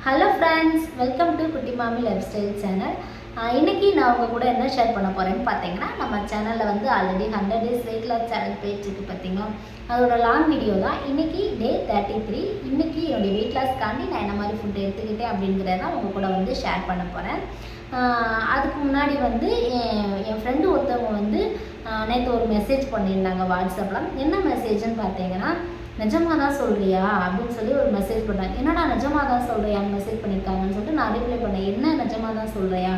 Hello friends, welcome to குட்டி மாமி life style channel. இன்றைக்கி நான் உங்கள் கூட என்ன ஷேர் பண்ண போகிறேன்னு பார்த்தீங்கன்னா, நம்ம சேனலில் வந்து already 100 days weight loss channel போயிட்டுருக்கு பார்த்தீங்களா, அதோட லாங் வீடியோ தான். இன்றைக்கி டே 33. இன்றைக்கி என்னுடைய வெயிட் லாஸ்க்காண்டி நான் என்ன மாதிரி ஃபுட் எடுத்துக்கிட்டேன் அப்படிங்கிறத உங்கள் கூட வந்து ஷேர் பண்ண போகிறேன். அதுக்கு முன்னாடி வந்து என் ஃப்ரெண்டு ஒருத்தவங்க வந்து நேற்று ஒரு மெசேஜ் பண்ணியிருந்தாங்க வாட்ஸ்அப்பில். என்ன மெசேஜ்னு பார்த்தீங்கன்னா, நிஜமாக தான் சொல்கிறியா அப்படின்னு சொல்லி ஒரு மெசேஜ் பண்ணாங்க. என்னடா நிஜமாக தான் சொல்கிறியான்னு மெசேஜ் பண்ணியிருக்காங்கன்னு சொல்லிட்டு நான் ரிப்ளை பண்ணேன். என்ன நிஜமாக தான் சொல்கிறியா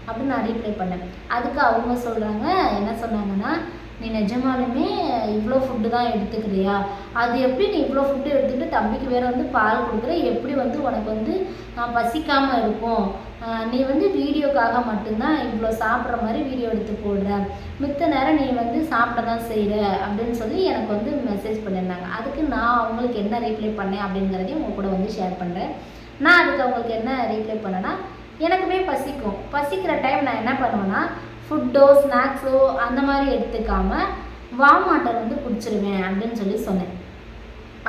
அப்படின்னு நான் ரிப்ளை பண்ணேன். அதுக்கு அவங்க சொல்கிறாங்க, என்ன சொன்னாங்கன்னா, நீ நிஜமாலுமே இவ்வளோ ஃபுட்டு தான் எடுத்துக்கிறியா? அது எப்படி நீ இவ்வளோ ஃபுட்டு எடுத்துக்கிட்டு தம்பிக்கு வேறு வந்து பால் கொடுக்குற, எப்படி வந்து உனக்கு வந்து பசிக்காமல் இருக்கும்? நீ வந்து வீடியோக்காக மட்டும்தான் இவ்வளோ சாப்பிட்ற மாதிரி வீடியோ எடுத்து போடுற, மித்த நேரம் நீ வந்து சாப்பிட தான் செய்கிற அப்படின்னு சொல்லி எனக்கு வந்து மெசேஜ் பண்ணியிருந்தாங்க. அதுக்கு நான் அவங்களுக்கு என்ன ரீப்ளை பண்ணேன் அப்படிங்கிறதையும் உங்கள் கூட வந்து ஷேர் பண்ணுறேன். நான் அதுக்கு அவங்களுக்கு என்ன ரீப்ளை பண்ணேன்னா, எனக்குமே பசிக்கும். பசிக்கிற டைம் நான் என்ன பண்ணுவேன்னா, ஃபுட்டோ ஸ்நாக்ஸோ அந்த மாதிரி எடுத்துக்காமல் வார்ம் வாட்டர் வந்து குடிச்சிருவேன் அப்படின்னு சொல்லி சொன்னேன்.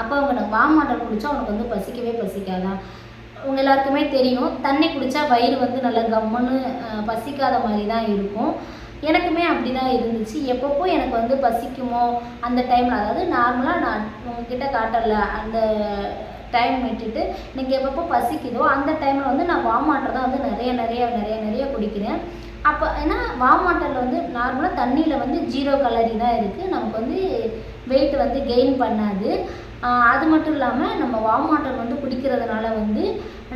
அப்போ அவங்க நான் வார்ம் வாட்டர் குடித்தா உனக்கு வந்து பசிக்கவே பசிக்காதா? உங்கள் எல்லாருக்குமே தெரியும், தண்ணி குடித்தா வயிறு வந்து நல்லா கம்முன்னு பசிக்காத மாதிரி தான் இருக்கும். எனக்குமே அப்படி தான் இருந்துச்சு. எப்பப்போ எனக்கு வந்து பசிக்குமோ அந்த டைமில், அதாவது நார்மலாக நான் உங்ககிட்ட காட்டல அந்த டைம் விட்டுட்டு நீங்கள் எப்பப்போ பசிக்குதோ அந்த டைமில் வந்து நான் வார்ம் வாட்டர் தான் வந்து நிறைய குடிக்கிறேன். அப்போ ஏன்னா வார்ம் வாட்டரில் வந்து நார்மலாக தண்ணியில் வந்து 0 கலரி தான் இருக்குது. நமக்கு வந்து வெயிட் வந்து கெயின் பண்ணாது. அது மட்டும் இல்லாமல் நம்ம வார்ம் வாட்டர் வந்து குடிக்கிறதுனால வந்து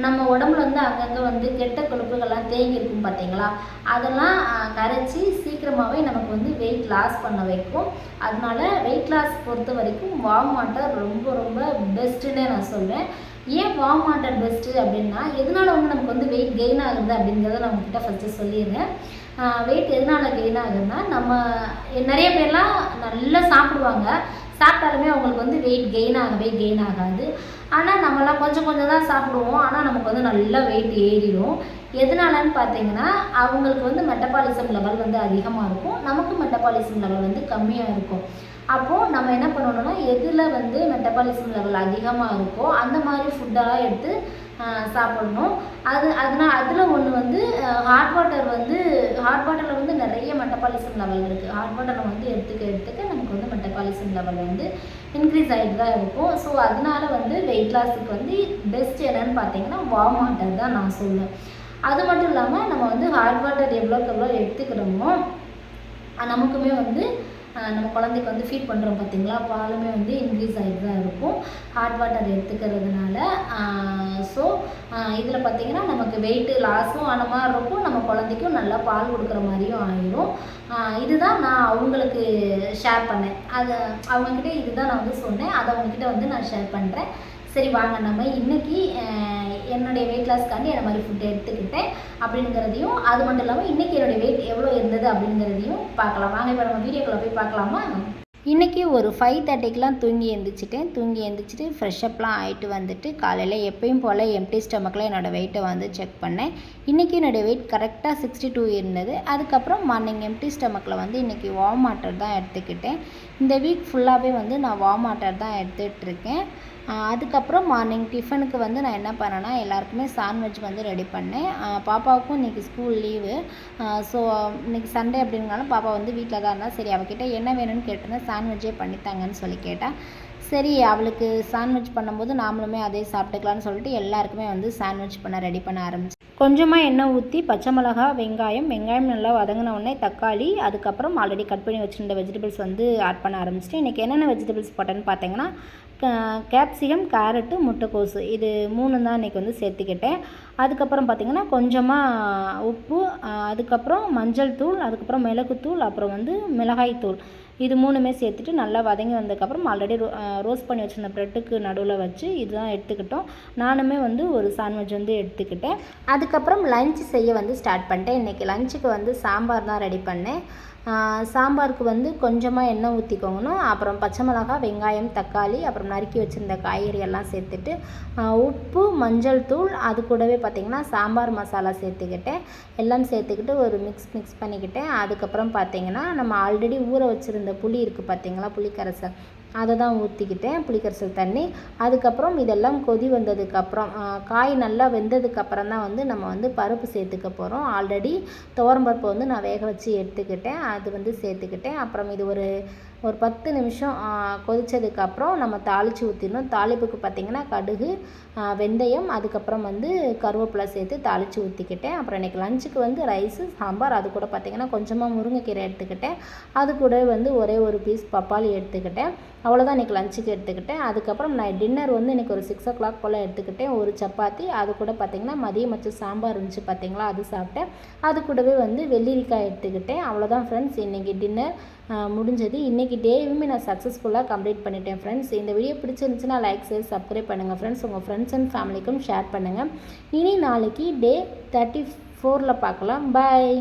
நம்ம உடம்புல வந்து அங்கங்கே வந்து கெட்ட கொழுப்புகள்லாம் தேங்கியிருக்கும் பார்த்தீங்களா, அதெல்லாம் கரைச்சி சீக்கிரமாகவே நமக்கு வந்து வெயிட் லாஸ் பண்ண வைக்கும். அதனால வெயிட் லாஸ் பொறுத்த வரைக்கும் வார்ம் வாட்டர் ரொம்ப ரொம்ப பெஸ்ட்டுன்னே நான் சொல்வேன். ஏன் வார்ம் வாட்டர் பெஸ்ட்டு அப்படின்னா, எதனால் வந்து நமக்கு வந்து வெயிட் கெயின் ஆகுது அப்படிங்கிறத நான் உங்ககிட்ட ஃபஸ்ட்டு சொல்லிடுறேன். வெயிட் எதனால் கெயின் ஆகுதுன்னா, நம்ம நிறைய பேர்லாம் நல்லா சாப்பிடுவாங்க, சாப்பிட்டாலுமே அவங்களுக்கு வந்து வெயிட் கெயின் ஆகாது. ஆனால் நம்மளாம் கொஞ்சம் தான் சாப்பிடுவோம், ஆனால் நமக்கு வந்து நல்லா வெயிட் ஏறிடும். எதனாலன்னு பார்த்தீங்கன்னா, அவங்களுக்கு வந்து மெட்டபாலிசம் லெவல் வந்து அதிகமாக இருக்கும், நமக்கு மெட்டபாலிசம் லெவல் வந்து கம்மியாக இருக்கும். அப்போது நம்ம என்ன பண்ணணும்னா, எதில் வந்து மெட்டபாலிசம் லெவல் அதிகமாக இருக்கோ அந்த மாதிரி ஃபுட்டெல்லாம் எடுத்து சாப்பிடணும். அதனால் அதில் ஒன்று வந்து ஹாட் வாட்டரில் வந்து நிறைய மெட்டபாலிசம் லெவல் இருக்குது. ஹாட் வாட்டரை வந்து எடுத்துக்க நமக்கு வந்து மெட்டபாலிசம் லெவல் வந்து இன்க்ரீஸ் ஆகிட்டு தான் இருக்கும். ஸோ அதனால வந்து வெயிட் லாஸுக்கு வந்து பெஸ்ட் என்னன்னு பார்த்தீங்கன்னா வார்ம் வாட்டர் தான் நான் சொல்லுவேன். அது மட்டும் இல்லாமல் நம்ம வந்து ஹாட் வாட்டர் எவ்வளோக்கு எவ்வளோ எடுத்துக்கிறோமோ நமக்குமே வந்து நம்ம குழந்தைக்கு வந்து ஃபீட் பண்ணுறோம் பார்த்தீங்களா, பாலுமே வந்து இன்க்ரீஸ் ஆகிட்டு தான் இருக்கும் ஹாட் வாட்டர் எடுத்துக்கிறதுனால. ஸோ இதில் பார்த்திங்கன்னா நமக்கு வெயிட்டு லாஸும் ஆன மாதிரி இருக்கும், நம்ம குழந்தைக்கும் நல்லா பால் கொடுக்குற மாதிரியும் ஆகிடும். இதுதான் நான் அவங்களுக்கு ஷேர் பண்ணேன். அது அவங்கக்கிட்ட இதுதான் நான் வந்து சொன்னேன், அதை அவங்கக்கிட்ட வந்து நான் ஷேர் பண்ணுறேன். சரி வாங்க, நம்ம இன்றைக்கி என்னுடைய வெயிட் லாஸ்க்காண்டி என்ன மாதிரி ஃபுட்டு எடுத்துக்கிட்டேன் அப்படிங்கிறதையும், அது மட்டும் இல்லாமல் இன்றைக்கி என்னுடைய வெயிட் எவ்வளோ இருந்தது அப்படிங்கிறதையும் பார்க்கலாம். வாங்க இப்போ நம்ம வீடியோக்குள்ளே போய் பார்க்கலாமா? இன்றைக்கி ஒரு 5:30க்கெலாம் தூங்கி எழுந்திரிச்சிட்டு ஃப்ரெஷ்அப்லாம் ஆகிட்டு வந்துட்டு காலையில் எப்பயும் போல் எம்டி ஸ்டமக்கில் என்னோடய வெயிட்டை வந்து செக் பண்ணேன். இன்றைக்கி என்னோடய வெயிட் கரெக்டாக 62 இருந்தது. அதுக்கப்புறம் மார்னிங் எம்டி ஸ்டமக்கில் வந்து இன்றைக்கி வார்ம் வாட்டர் தான் எடுத்துக்கிட்டேன். இந்த வீக் ஃபுல்லாகவே வந்து நான் வார்ம் வாட்டர் தான் எடுத்துகிட்ருக்கேன். அதுக்கப்புறம் மார்னிங் டிஃபனுக்கு வந்து நான் என்ன பண்ணேன்னா, எல்லாருக்குமே சாண்ட்விச் வந்து ரெடி பண்ணேன். பாப்பாவுக்கும் இன்றைக்கி ஸ்கூல் லீவு. ஸோ இன்றைக்கி சண்டே அப்படிங்கிறனால பாப்பா வந்து வீட்டில் தான் இருந்தால், சரி அவகிட்ட என்ன வேணும்னு கேட்டேன்னா சாண்ட்விச்சே பண்ணித்தாங்கன்னு சொல்லி கேட்டால், சரி அவளுக்கு சாண்ட்விச் பண்ணும்போது நாமளுமே அதே சாப்பிட்டுக்கலான்னு சொல்லிட்டு எல்லாருக்குமே வந்து சாண்ட்விச் ரெடி பண்ண ஆரம்பிச்சு. கொஞ்சமாக எண்ணெய் ஊற்றி பச்சை மிளகா, வெங்காயம் நல்லா வதங்கின உடனே தக்காளி, அதுக்கப்புறம் ஆல்ரெடி கட் பண்ணி வச்சுருந்த வெஜிடபிள்ஸ் வந்து ஆட் பண்ண ஆரம்பிச்சிட்டு, இன்றைக்கி என்னென்ன வெஜிடபிள்ஸ் போட்டேன்னு பார்த்தீங்கன்னா, கேப்சிகம், கேரட்டு, முட்டைக்கோசு, இது 3 தான் இன்றைக்கி வந்து சேர்த்துக்கிட்டேன். அதுக்கப்புறம் பார்த்திங்கன்னா கொஞ்சமாக உப்பு, அதுக்கப்புறம் மஞ்சள் தூள், அதுக்கப்புறம் மிளகுத்தூள், அப்புறம் வந்து மிளகாய் தூள், இது 3மே சேர்த்துட்டு நல்லா வதங்கி வந்ததுக்கப்புறம் ஆல்ரெடி ரோஸ்ட் பண்ணி வச்சுருந்த ப்ரெட்டுக்கு நடுவில் வச்சு இதுதான் எடுத்துக்கிட்டோம். நானுமே வந்து ஒரு சாண்ட்விச் வந்து எடுத்துக்கிட்டேன். அதுக்கப்புறம் லஞ்ச் செய்ய வந்து ஸ்டார்ட் பண்ணிட்டேன். இன்றைக்கி லஞ்சுக்கு வந்து சாம்பார் தான் ரெடி பண்ணேன். சாம்பாருக்கு வந்து கொஞ்சமாக எண்ணெய் ஊற்றிக்கோங்கணும். அப்புறம் பச்சை மிளகா, வெங்காயம், தக்காளி, அப்புறம் நறுக்கி வச்சுருந்த காய்கறி எல்லாம் சேர்த்துட்டு உப்பு, மஞ்சள் தூள், அது கூடவே பார்த்திங்கன்னா சாம்பார் மசாலா சேர்த்துக்கிட்டேன். எல்லாம் சேர்த்துக்கிட்டு ஒரு மிக்ஸ் பண்ணிக்கிட்டேன். அதுக்கப்புறம் பார்த்திங்கன்னா நம்ம ஆல்ரெடி ஊற வச்சுருந்த புளி இருக்குது பார்த்திங்களா, புளிக்கரைசல், அதை தான் ஊற்றிக்கிட்டேன் புளிக்கரைசல் தண்ணி. அதுக்கப்புறம் இதெல்லாம் கொதி வந்ததுக்கப்புறம் காய் நல்லா வெந்ததுக்கப்புறம் தான் வந்து நம்ம வந்து பருப்பு சேர்த்துக்க போகிறோம். ஆல்ரெடி துவரம்பருப்பு வந்து நான் வேக வச்சு எடுத்துக்கிட்டேன், அது வந்து சேர்த்துக்கிட்டேன். அப்புறம் இது ஒரு 10 நிமிஷம் கொதித்ததுக்கப்புறம் நம்ம தாளித்து ஊற்றிடணும். தாளிப்புக்கு பார்த்திங்கன்னா கடுகு, வெந்தயம், அதுக்கப்புறம் வந்து கருவேப்பிலை சேர்த்து தாளித்து ஊற்றிக்கிட்டேன். அப்புறம் இன்றைக்கி லஞ்சுக்கு வந்து ரைஸு, சாம்பார், அது கூட பார்த்திங்கன்னா கொஞ்சமாக முருங்கைக்கீரை எடுத்துக்கிட்டேன். அது கூட வந்து ஒரே ஒரு பீஸ் பப்பாளி எடுத்துக்கிட்டேன். அவ்வளோதான் இன்றைக்கி லஞ்சுக்கு எடுத்துக்கிட்டேன். அதுக்கப்புறம் நான் டின்னர் வந்து இன்றைக்கி ஒரு 6 o'clock போல் எடுத்துக்கிட்டேன். ஒரு சப்பாத்தி, அது கூட பார்த்திங்கன்னா மதியம் வச்ச சாம்பார் இருந்துச்சு பார்த்திங்களா, அது சாப்பிட்டேன். அது கூடவே வந்து வெள்ளரிக்காய் எடுத்துக்கிட்டேன். அவ்வளோதான் ஃப்ரெண்ட்ஸ், இன்றைக்கி டின்னர் முடிஞ்சது. இன்றைக்கி டேவுமே நான் சக்ஸஸ்ஃபுல்லாக கம்ப்ளீட் பண்ணிட்டேன் ஃப்ரெண்ட்ஸ். இந்த வீடியோ பிடிச்சிருந்துச்சுன்னா லைக், ஷேர், சப்ஸ்கிரைப் பண்ணுங்கள் ஃப்ரெண்ட்ஸ். உங்கள் ஃப்ரெண்ட்ஸ் அண்ட் ஃபேமிலிக்கும் ஷேர் பண்ணுங்கள். இனி நாளைக்கு டே 34 பார்க்கலாம். பாய்.